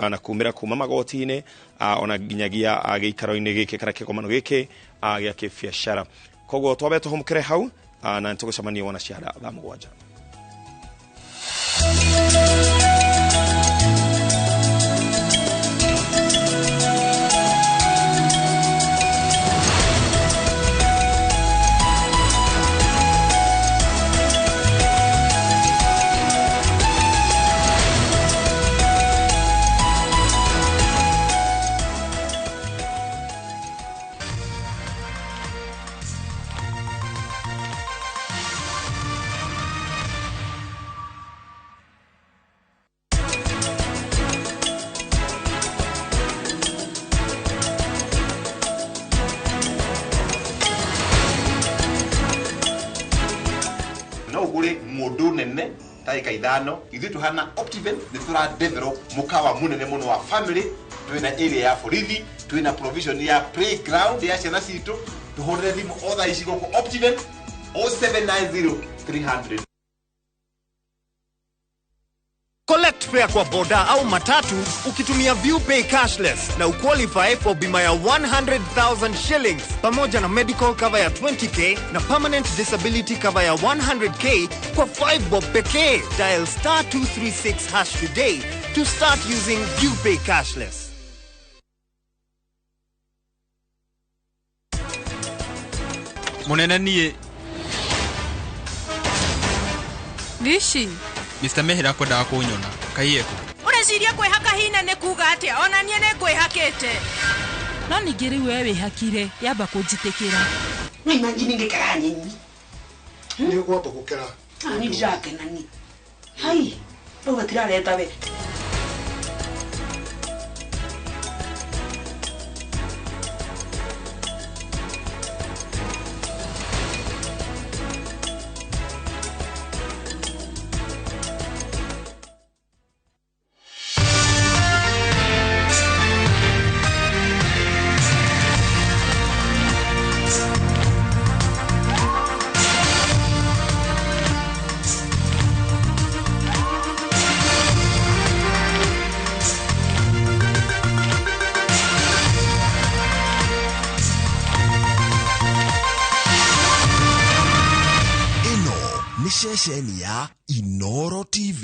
na kumĩra kuma magoti-inĩ ona nginyagia gĩikaro-inĩ gĩkĩ kana kĩgomano gĩkĩ gĩa kĩbiacara. Koguo twambe tũhũmũkĩre hau na nĩ tũgũcemania wona ciahanda thaa mũgwanja. Ithano ithu tuhana Optiven ni tura develop mukawa munene muno wa family twina area ya borithi twina provision ya playground ya ciana citu tuhorere thimu otha icigo ku Optiven 0790 300. Collect fare kwa boda au matatu ukitumia ViewPay cashless na uqualify for bima ya 100,000 shillings pamoja na medical cover ya 20k na permanent disability cover ya 100k kwa 5 bob pekee. Dial *236# today to start using ViewPay cashless. Munene nie Nishi Mr. Mehera kwendaga kunyona kaiyeko ureciria kwihaka hina nĩ kuga atĩa ona niĩ nĩ ngwĩhakĩte no ningĩ rĩu we wĩhakire yamba kũnjĩtĩkĩra. No imagine ngĩkara nyeni. Nĩ kwamba gũkera. Ni ndirakena ni. Hai, no batirareta we. Shesheni ya Inoro TV.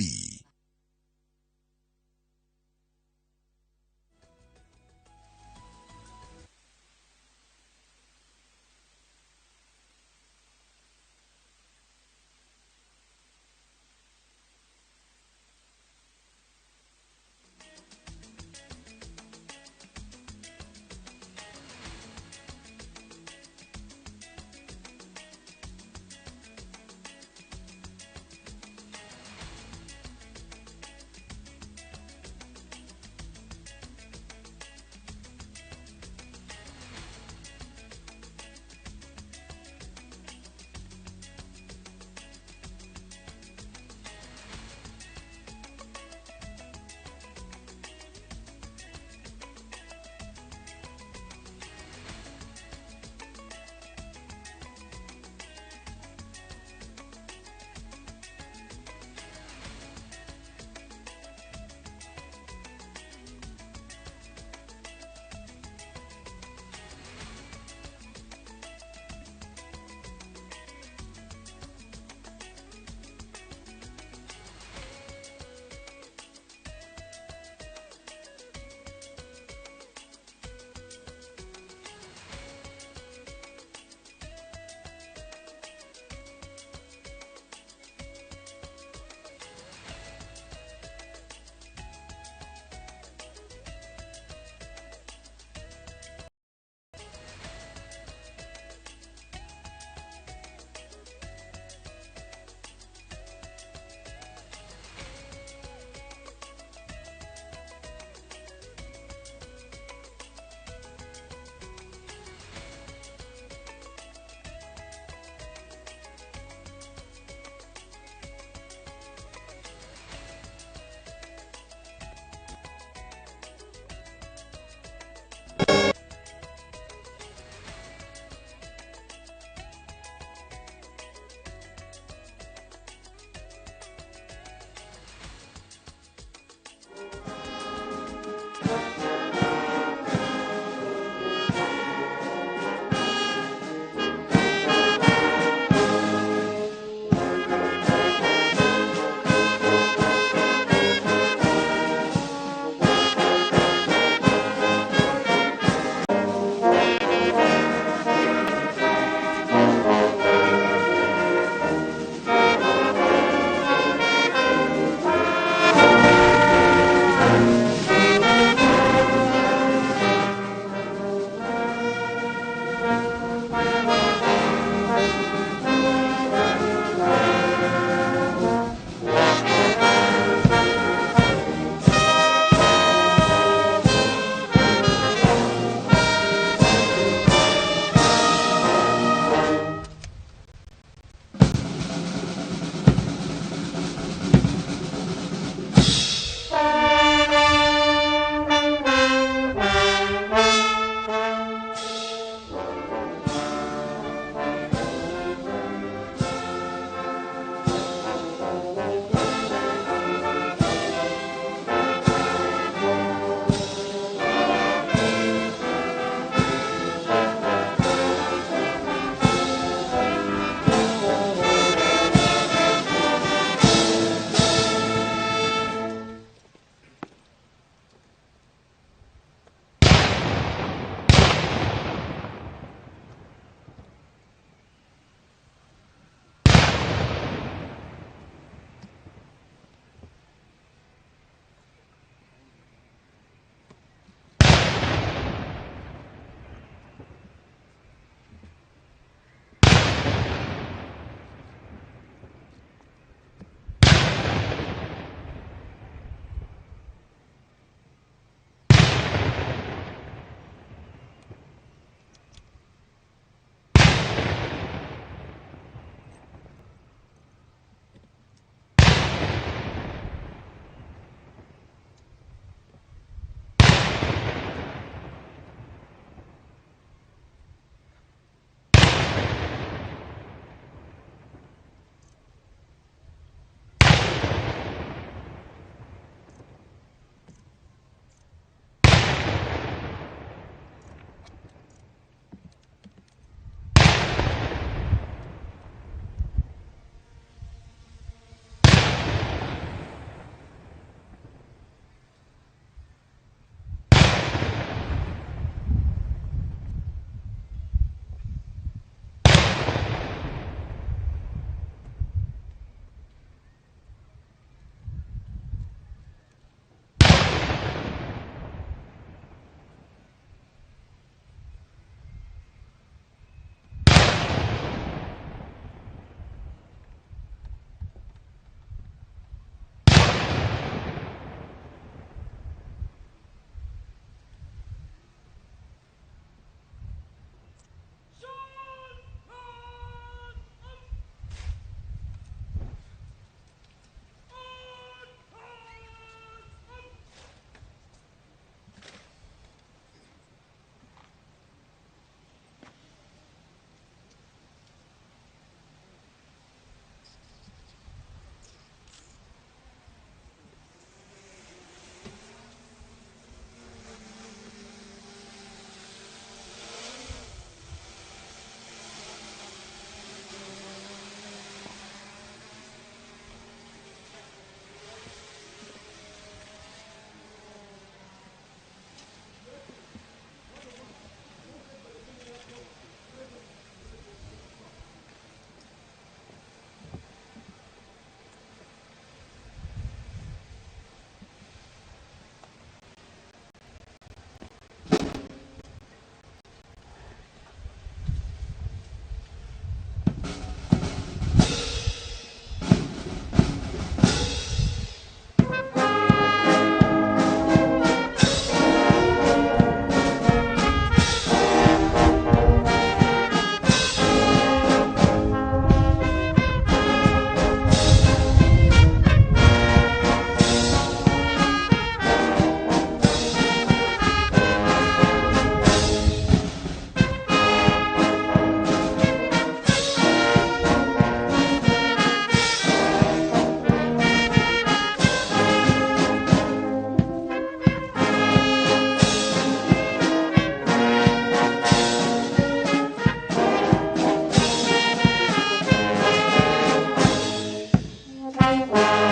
Thank you.